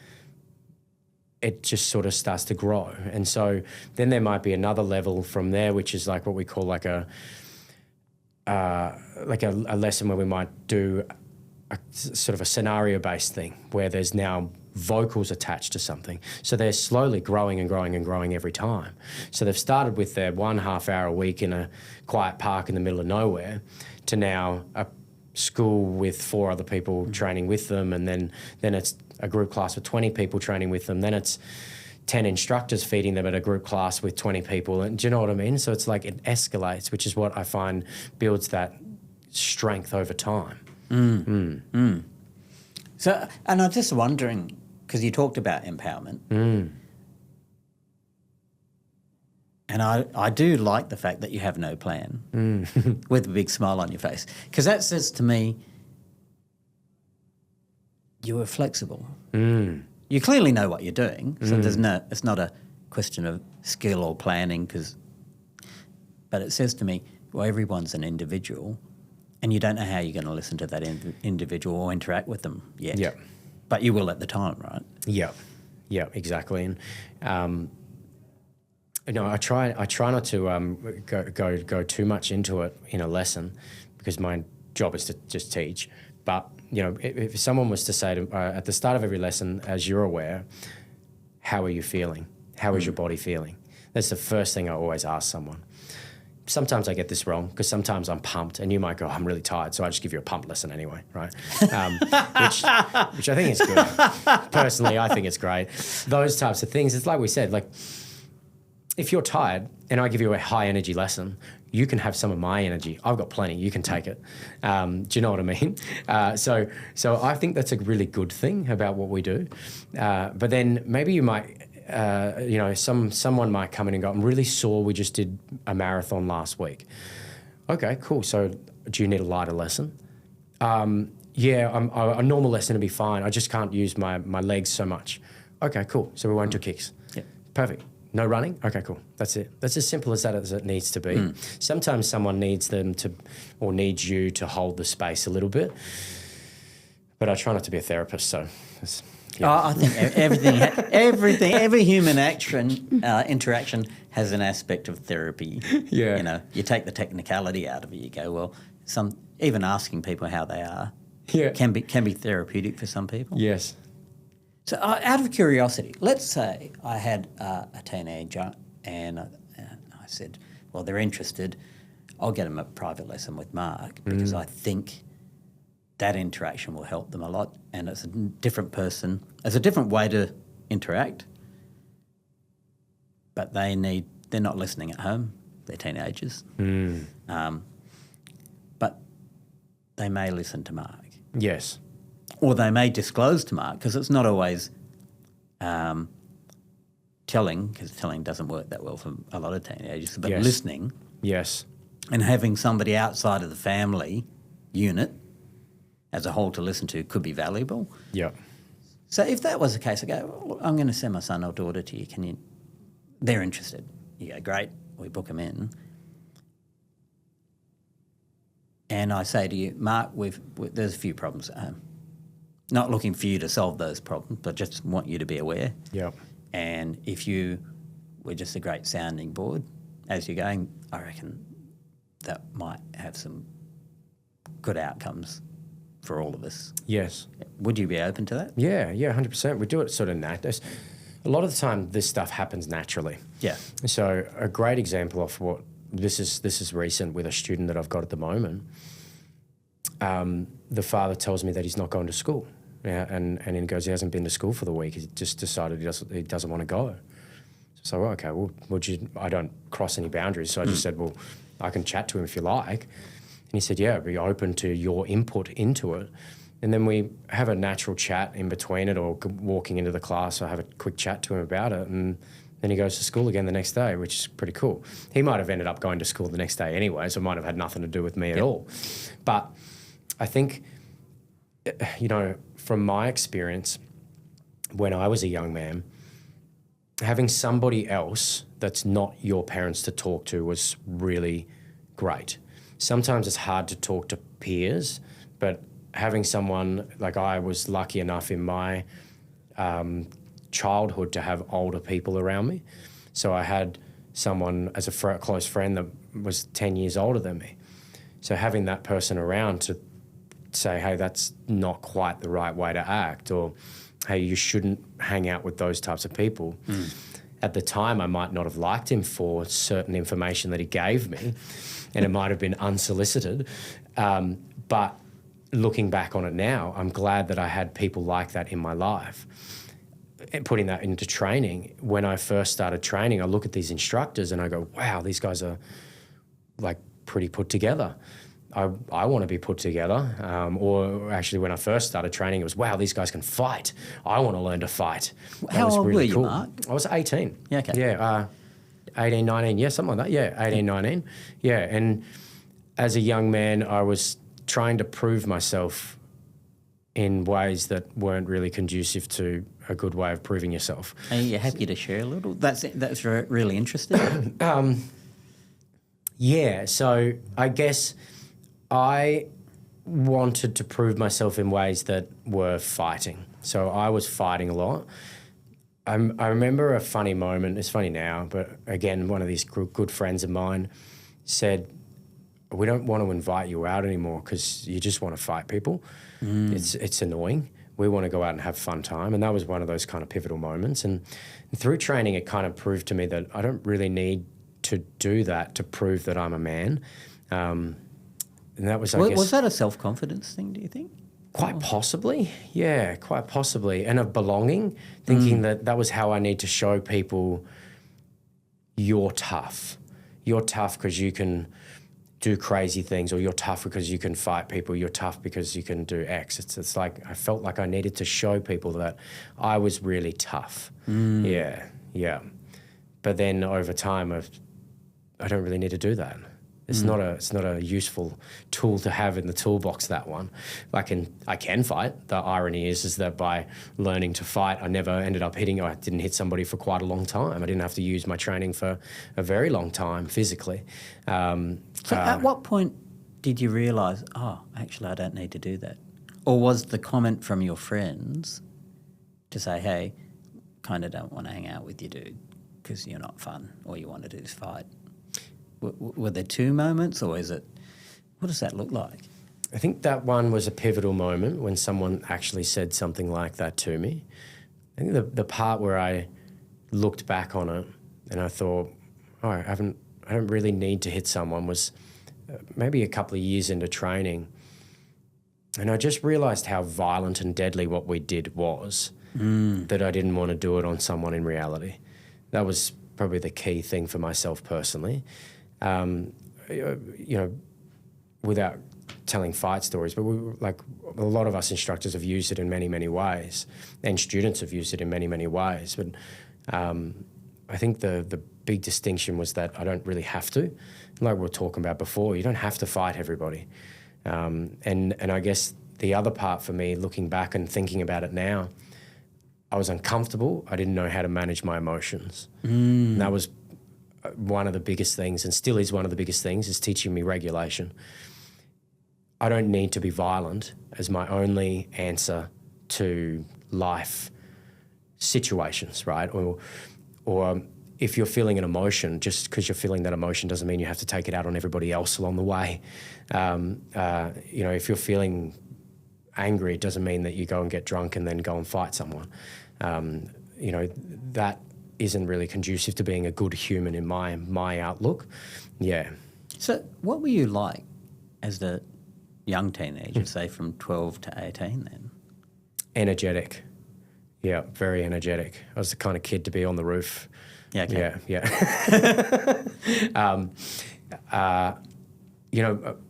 it just sort of starts to grow. And so then there might be another level from there, which is like what we call like a lesson where we might do a sort of a scenario-based thing where there's now vocals attached to something. So they're slowly growing and growing and growing every time. So they've started with their 1.5 hour a week in a quiet park in the middle of nowhere to now a school with 4 other people training with them, and then it's a group class with 20 people training with them. Then it's 10 instructors feeding them at a group class with 20 people. And do you know what I mean? So it's like it escalates, which is what I find builds that strength over time. So, and I'm just wondering, because you talked about empowerment, and I do like the fact that you have no plan with a big smile on your face, because that says to me you are flexible. You clearly know what you're doing, so it's not a question of skill or planning, but it says to me, well, everyone's an individual, and you don't know how you're going to listen to that individual or interact with them yet. Yeah. But you will at the time, right? Yeah, exactly. And I try not to go too much into it in a lesson, because my job is to just teach. But if someone was to say to, at the start of every lesson, as you're aware, how are you feeling? How is your body feeling? That's the first thing I always ask someone. Sometimes I get this wrong, because sometimes I'm pumped and you might go, I'm really tired, so I just give you a pump lesson anyway, right? Which I think is good. Personally, I think it's great. Those types of things, it's like we said, like if you're tired and I give you a high energy lesson, you can have some of my energy. I've got plenty. You can take it. Do you know what I mean? So I think that's a really good thing about what we do. But then maybe you might... someone might come in and go, I'm really sore, we just did a marathon last week. Okay, cool. So do you need a lighter lesson? A normal lesson would be fine. I just can't use my legs so much. Okay, cool. So we won't do kicks. Yeah. Perfect. No running? Okay, cool. That's it. That's as simple as that as it needs to be. Sometimes someone needs needs you to hold the space a little bit. But I try not to be a therapist, so... Yeah. I think every human interaction has an aspect of therapy. Yeah. You take the technicality out of it. You go, well, even asking people how they are can be therapeutic for some people. Yes. So out of curiosity, let's say I had a teenager and I said, well, they're interested. I'll get them a private lesson with Mark, because I think that interaction will help them a lot, and it's a different person. It's a different way to interact, but they're not listening at home. They're teenagers. But they may listen to Mark. Yes. Or they may disclose to Mark, because it's not always telling, because telling doesn't work that well for a lot of teenagers, but listening. Yes. And having somebody outside of the family unit as a whole to listen to could be valuable. Yeah. So if that was the case, I go, well, I'm going to send my son or daughter to you. They're interested. You go, great. We book them in. And I say to you, Mark, there's a few problems at home. Not looking for you to solve those problems, but just want you to be aware. Yeah. And if you were just a great sounding board as you're going, I reckon that might have some good outcomes for all of us. Yes. Would you be open to that? Yeah, 100%. We do it sort of naturally. A lot of the time, this stuff happens naturally. Yeah. So a great example of what this is recent with a student that I've got at the moment. The father tells me that he's not going to school, and he goes, he hasn't been to school for the week. He just decided he doesn't want to go. So okay, well, I don't cross any boundaries. So I just said, well, I can chat to him if you like. And he said, yeah, be open to your input into it. And then we have a natural chat in between it, or walking into the class, I have a quick chat to him about it. And then he goes to school again the next day, which is pretty cool. He might have ended up going to school the next day anyway, so it might have had nothing to do with me at all. But I think, from my experience, when I was a young man, having somebody else that's not your parents to talk to was really great. Sometimes it's hard to talk to peers, but having someone, like I was lucky enough in my childhood to have older people around me. So I had someone as a close friend that was 10 years older than me. So having that person around to say, hey, that's not quite the right way to act, or hey, you shouldn't hang out with those types of people. At the time, I might not have liked him for certain information that he gave me, and it might have been unsolicited. But looking back on it now, I'm glad that I had people like that in my life. And putting that into training, when I first started training, I look at these instructors and I go, wow, these guys are like pretty put together. I want to be put together. Or actually, when I first started training, it was, wow, these guys can fight. I want to learn to fight. How old were you, Mark? I was 18. Yeah, okay. Yeah, 18, 19, yeah, something like that. Yeah, 18, 19. Yeah, and as a young man, I was trying to prove myself in ways that weren't really conducive to a good way of proving yourself. Are you happy to share a little? That's really interesting. Yeah, so I guess I wanted to prove myself in ways that were fighting. So I was fighting a lot. I remember a funny moment. It's funny now, but again, one of these good friends of mine said, we don't want to invite you out anymore because you just want to fight people. It's annoying. We want to go out and have fun time. And that was one of those kind of pivotal moments. And through training, it kind of proved to me that I don't really need to do that to prove that I'm a man. And that was, I guess... Was that a self-confidence thing, do you think? Quite possibly, yeah, quite possibly. And of belonging, thinking that was how I need to show people you're tough. You're tough because you can do crazy things, or you're tough because you can fight people, you're tough because you can do X. It's like I felt like I needed to show people that I was really tough. Yeah. But then over time, I don't really need to do that. It's not a useful tool to have in the toolbox, that one. I can fight. The irony is that by learning to fight, I never ended up hitting. I didn't hit somebody for quite a long time. I didn't have to use my training for a very long time physically. So at what point did you realise, oh, actually I don't need to do that? Or was the comment from your friends to say, hey, kind of don't want to hang out with you, dude, because you're not fun, or you want to do this fight? Were there two moments, or is it, what does that look like? I think that one was a pivotal moment when someone actually said something like that to me. I think the part where I looked back on it and I thought, oh, I don't really need to hit someone, was maybe a couple of years into training. And I just realised how violent and deadly what we did was, that I didn't want to do it on someone in reality. That was probably the key thing for myself personally. Without telling fight stories, but like a lot of us instructors have used it in many, many ways, and students have used it in many, many ways. But I think the big distinction was that I don't really have to. Like we were talking about before, you don't have to fight everybody. And I guess the other part for me, looking back and thinking about it now, I was uncomfortable. I didn't know how to manage my emotions. And that was one of the biggest things, and still is one of the biggest things, is teaching me regulation. I don't need to be violent as my only answer to life situations, right? Or if you're feeling an emotion, just because you're feeling that emotion doesn't mean you have to take it out on everybody else along the way. If you're feeling angry, it doesn't mean that you go and get drunk and then go and fight someone. That isn't really conducive to being a good human in my outlook. Yeah. So what were you like as a young teenager, say from 12 to 18 then? Energetic. Yeah, very energetic. I was the kind of kid to be on the roof. Yeah, okay. Yeah.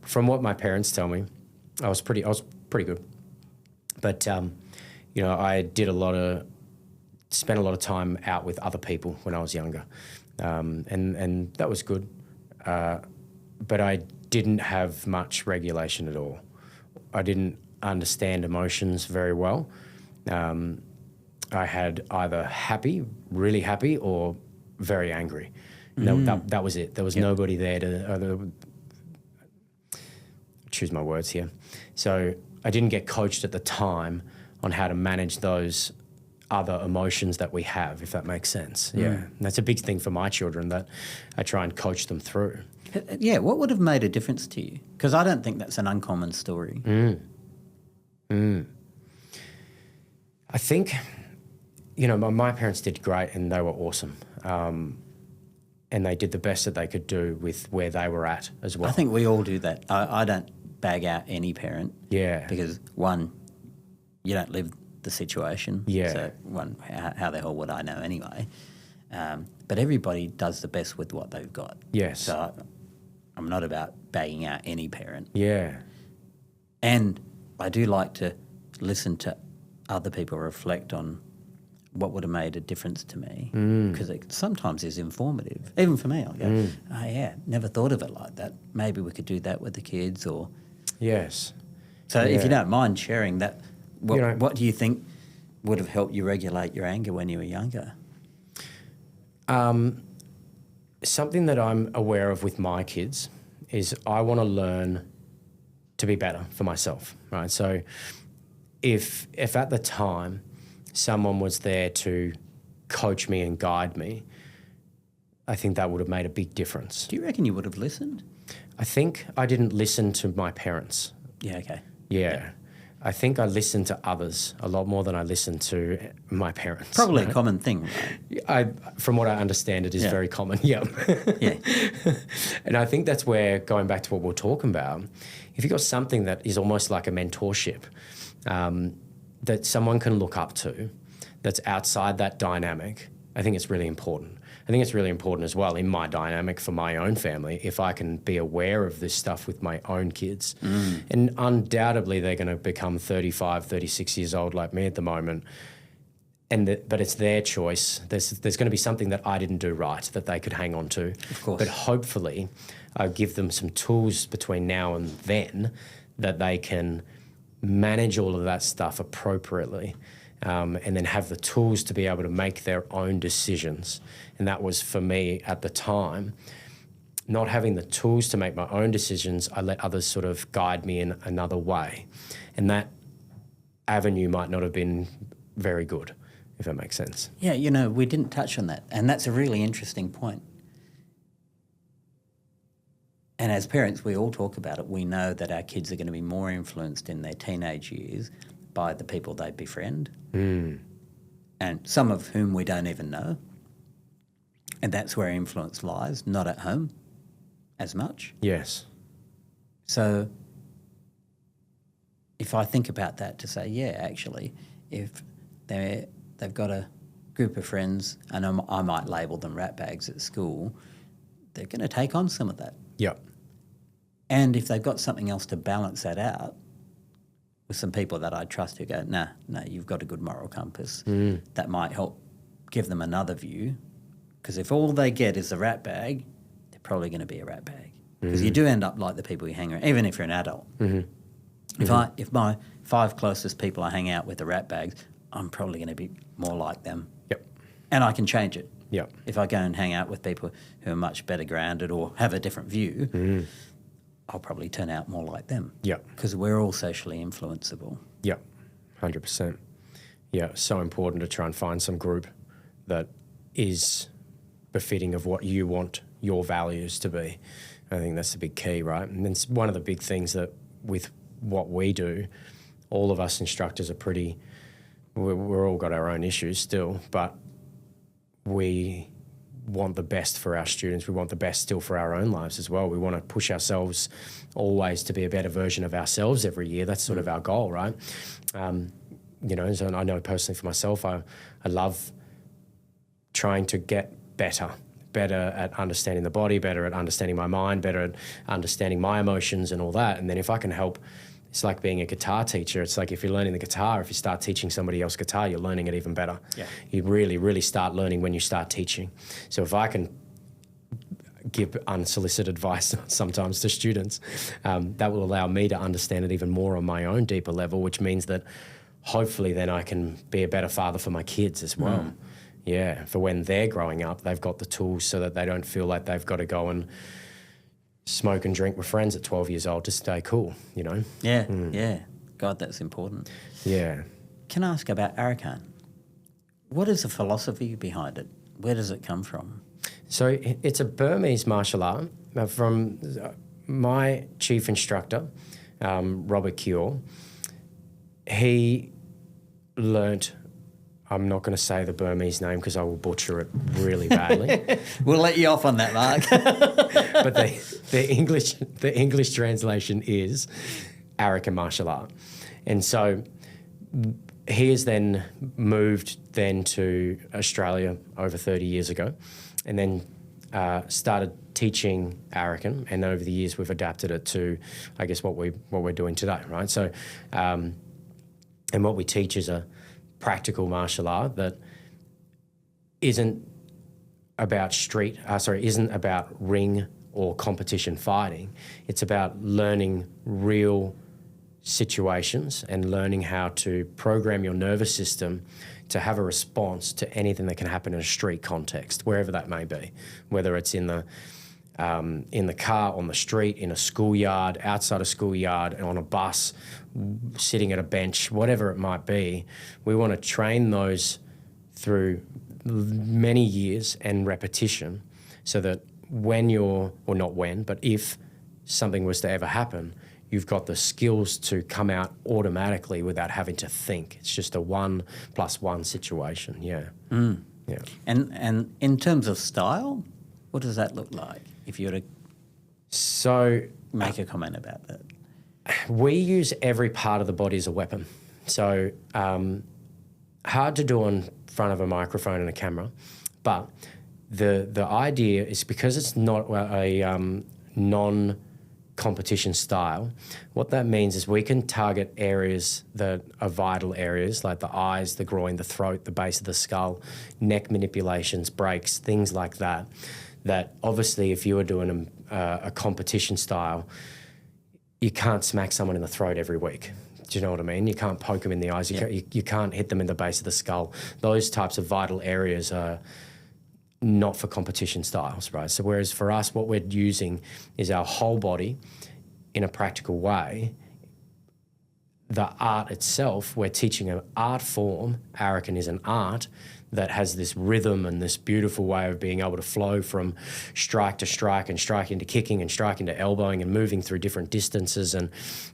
From what my parents tell me, I was pretty good. But, I spent a lot of time out with other people when I was younger. And that was good. But I didn't have much regulation at all. I didn't understand emotions very well. I had either happy, really happy, or very angry. That was it. There was nobody there to choose my words here. So I didn't get coached at the time on how to manage those other emotions that we have, if that makes sense. Yeah, and that's a big thing for my children that I try and coach them through. Yeah, what would have made a difference to you? Because I don't think that's an uncommon story. I think, you know, my parents did great and they were awesome. And they did the best that they could do with where they were at as well. I think we all do that. I don't bag out any parent. Yeah. Because, one, you don't live the situation. Yeah. So, one, how the hell would I know anyway? But everybody does the best with what they've got. Yes. So I'm not about bagging out any parent. Yeah. And I do like to listen to other people reflect on what would have made a difference to me, because it sometimes is informative. Even for me, I'll go, oh yeah, never thought of it like that. Maybe we could do that with the kids, or... Yes. So if you don't mind sharing that, You what do you think would have helped you regulate your anger when you were younger? Something that I'm aware of with my kids is I want to learn to be better for myself, right? So if at the time someone was there to coach me and guide me, I think that would have made a big difference. Do you reckon you would have listened? I think I didn't listen to my parents. Yeah, okay. Yeah. I think I listened to others a lot more than I listened to my parents. Probably right? a common thing, right? From what I understand, it is very common, yeah. Yeah. And I think that's where, going back to what we're talking about, if you've got something that is almost like a mentorship, that someone can look up to, that's outside that dynamic, I think it's really important. I think it's really important as well in my dynamic for my own family, if I can be aware of this stuff with my own kids. And undoubtedly they're going to become 35, 36 years old like me at the moment. But it's their choice. There's going to be something that I didn't do right that they could hang on to. Of course. But hopefully I give them some tools between now and then that they can manage all of that stuff appropriately, and then have the tools to be able to make their own decisions. And that was, for me at the time, not having the tools to make my own decisions, I let others sort of guide me in another way. And that avenue might not have been very good, if that makes sense. Yeah, you know, we didn't touch on that. And that's a really interesting point. And as parents, we all talk about it. We know that our kids are going to be more influenced in their teenage years by the people they befriend, and some of whom we don't even know. And that's where influence lies, not at home as much. Yes. So if I think about that to say, yeah, actually, if they've got a group of friends, and I might label them ratbags at school, they're going to take on some of that. Yep. And if they've got something else to balance that out, with some people that I trust who go, no, you've got a good moral compass, that might help give them another view. Because if all they get is a rat bag, they're probably going to be a rat bag. Because you do end up like the people you hang around, even if you're an adult. If my 5 closest people I hang out with are rat bags, I'm probably going to be more like them. Yep. And I can change it. Yep. If I go and hang out with people who are much better grounded or have a different view, I'll probably turn out more like them. Yep. Because we're all socially influenceable. Yep. 100%. Yeah, so important to try and find some group that is befitting of what you want your values to be. I think that's the big key, right? And it's one of the big things that with what we do, all of us instructors are we're all got our own issues still, but we want the best for our students. We want the best still for our own lives as well. We want to push ourselves always to be a better version of ourselves every year. That's sort of our goal, right? You know, so I know personally for myself, I love trying to get better at understanding the body, better at understanding my mind, better at understanding my emotions and all that. And then if I can help, it's like being a guitar teacher. It's like if you're learning the guitar, if you start teaching somebody else guitar, you're learning it even better. Yeah. You really, really start learning when you start teaching. So if I can give unsolicited advice sometimes to students, that will allow me to understand it even more on my own deeper level, which means that hopefully then I can be a better father for my kids as well. Yeah, for when they're growing up, they've got the tools so that they don't feel like they've got to go and smoke and drink with friends at 12 years old to stay cool, you know? Yeah, yeah. God, that's important. Yeah. Can I ask about Arakan? What is the philosophy behind it? Where does it come from? So it's a Burmese martial art from my chief instructor, Robert Cure. He learnt, I'm not going to say the Burmese name because I will butcher it really badly. We'll let you off on that, Mark. But the English translation is Arakan Martial Art. And so he has then moved then to Australia over 30 years ago and then started teaching Arakan, and over the years we've adapted it to, I guess, what we're doing today, right? So, and what we teach is a practical martial art that isn't about isn't about ring or competition fighting. It's about learning real situations and learning how to program your nervous system to have a response to anything that can happen in a street context, wherever that may be, whether it's in the car, on the street, in a schoolyard, outside a schoolyard, on a bus, sitting at a bench, whatever it might be. We want to train those through many years and repetition so that if something was to ever happen, you've got the skills to come out automatically without having to think. It's just a 1+1 situation, yeah. Yeah. And in terms of style, what does that look like if you were to make a comment about that? We use every part of the body as a weapon. So hard to do in front of a microphone and a camera, but the idea is because it's not a non-competition style, what that means is we can target areas that are vital areas like the eyes, the groin, the throat, the base of the skull, neck manipulations, breaks, things like that, that obviously if you were doing a competition style, you can't smack someone in the throat every week. Do you know what I mean? You can't poke them in the eyes. You can't hit them in the base of the skull. Those types of vital areas are not for competition styles, right? So whereas for us, what we're using is our whole body in a practical way. The art itself, we're teaching an art form. Arakan is an art that has this rhythm and this beautiful way of being able to flow from strike to strike and strike into kicking and strike into elbowing and moving through different distances and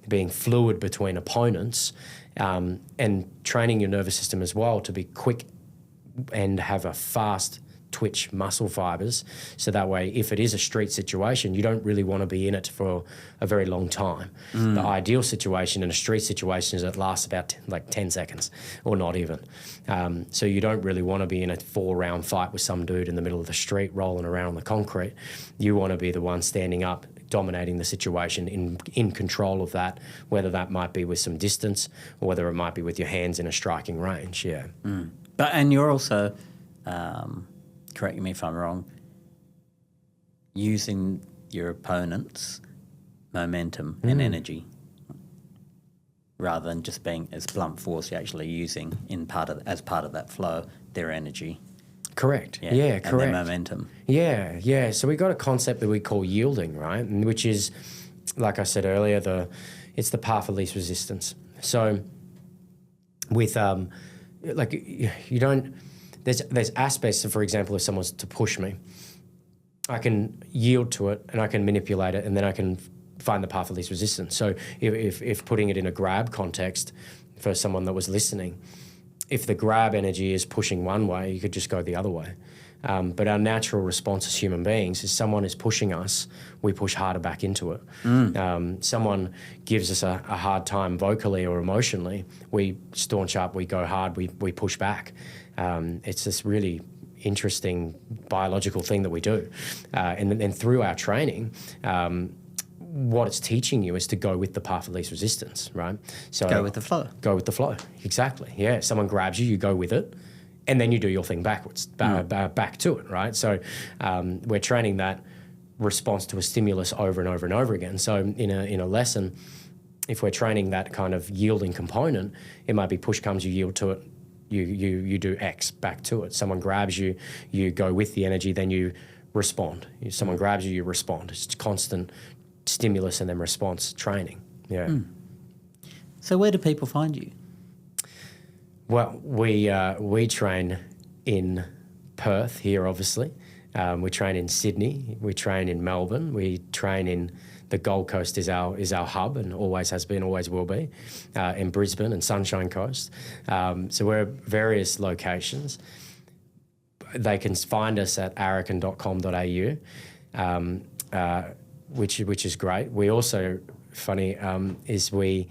being fluid between opponents, and training your nervous system as well to be quick and have a fast twitch muscle fibers, so that way if it is a street situation, you don't really want to be in it for a very long time. The ideal situation in a street situation is it lasts about 10 seconds or not even. So you don't really want to be in a 4-round fight with some dude in the middle of the street rolling around on the concrete. You want to be the one standing up, dominating the situation, in control of that, whether that might be with some distance or whether it might be with your hands in a striking range, yeah. And you're also, correct me if I'm wrong, using your opponent's momentum and energy rather than just being as blunt force. You're actually using as part of that flow their energy. Correct. Yeah, correct. And their momentum. Yeah. So we got a concept that we call yielding, right? And which is, like I said earlier, it's the path of least resistance. So with there's aspects of, for example, if someone's to push me, I can yield to it and I can manipulate it and then I can find the path of least resistance. So if putting it in a grab context for someone that was listening, if the grab energy is pushing one way, you could just go the other way. But our natural response as human beings is someone is pushing us, we push harder back into it. Someone gives us a hard time vocally or emotionally, we staunch up, we go hard, we push back. It's this really interesting biological thing that we do. And then through our training, what it's teaching you is to go with the path of least resistance, right? So go with the flow. Go with the flow, exactly. Yeah, if someone grabs you, you go with it, and then you do your thing backwards, back to it, right? So we're training that response to a stimulus over and over and over again. So in a lesson, if we're training that kind of yielding component, it might be push comes, you yield to it, you do X back to it. Someone grabs you, you go with the energy, then you respond. Someone grabs you, you respond. It's constant stimulus and then response training. Yeah. So where do people find you? Well, we train in Perth here, obviously. We train in Sydney. We train in Melbourne. We train in the Gold Coast is our hub and always has been, always will be, in Brisbane and Sunshine Coast. So we're at various locations. They can find us at arakan.com.au, which is great. We also, funny, is we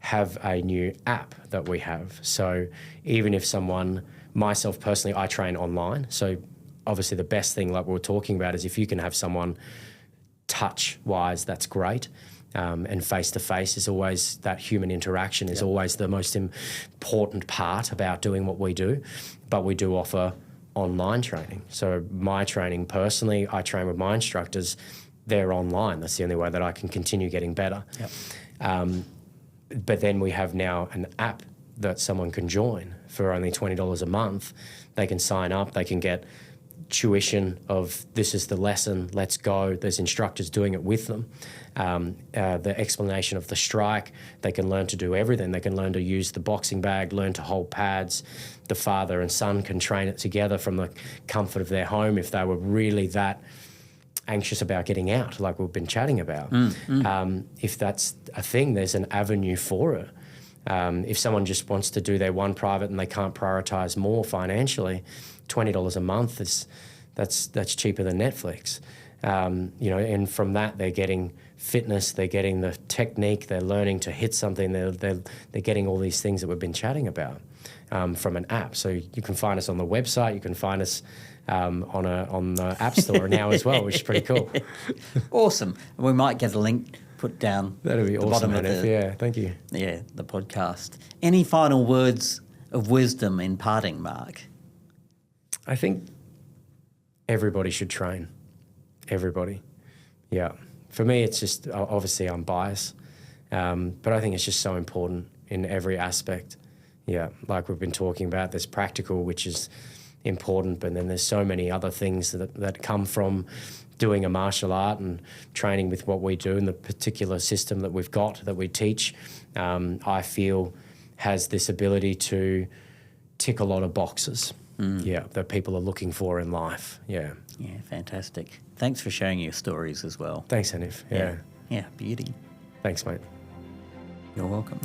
have a new app that we have. So even if someone, myself personally, I train online. So obviously the best thing, like we were talking about, is if you can have someone touch-wise, that's great. And face-to-face is always, that human interaction is always the most important part about doing what we do. But we do offer online training. So my training personally, I train with my instructors, they're online. That's the only way that I can continue getting better. But then we have now an app that someone can join for only $20 a month. They can sign up, they can get tuition of this is the lesson, let's go. There's instructors doing it with them. The explanation of the strike, they can learn to do everything. They can learn to use the boxing bag, learn to hold pads. The father and son can train it together from the comfort of their home if they were really that anxious about getting out, like we've been chatting about. If that's a thing, there's an avenue for it. If someone just wants to do their one private and they can't prioritise more financially, $20 a month that's cheaper than Netflix. And from that they're getting fitness, they're getting the technique, they're learning to hit something, they're getting all these things that we've been chatting about from an app. So you can find us on the website, you can find us on the App Store now as well, which is pretty cool. Awesome. We might get a link put down. That'd be awesome, Hanif. Thank you. Yeah, the podcast. Any final words of wisdom in parting, Mark? I think everybody should train. Everybody. Yeah. For me, it's just, obviously I'm biased, but I think it's just so important in every aspect. Yeah, like we've been talking about, there's practical, which is important, but then there's so many other things that come from doing a martial art and training with what we do and the particular system that we've got, that we teach, I feel has this ability to tick a lot of boxes, that people are looking for in life. Yeah, fantastic. Thanks for sharing your stories as well. Thanks, Hanif. Yeah, beauty. Thanks, mate. You're welcome.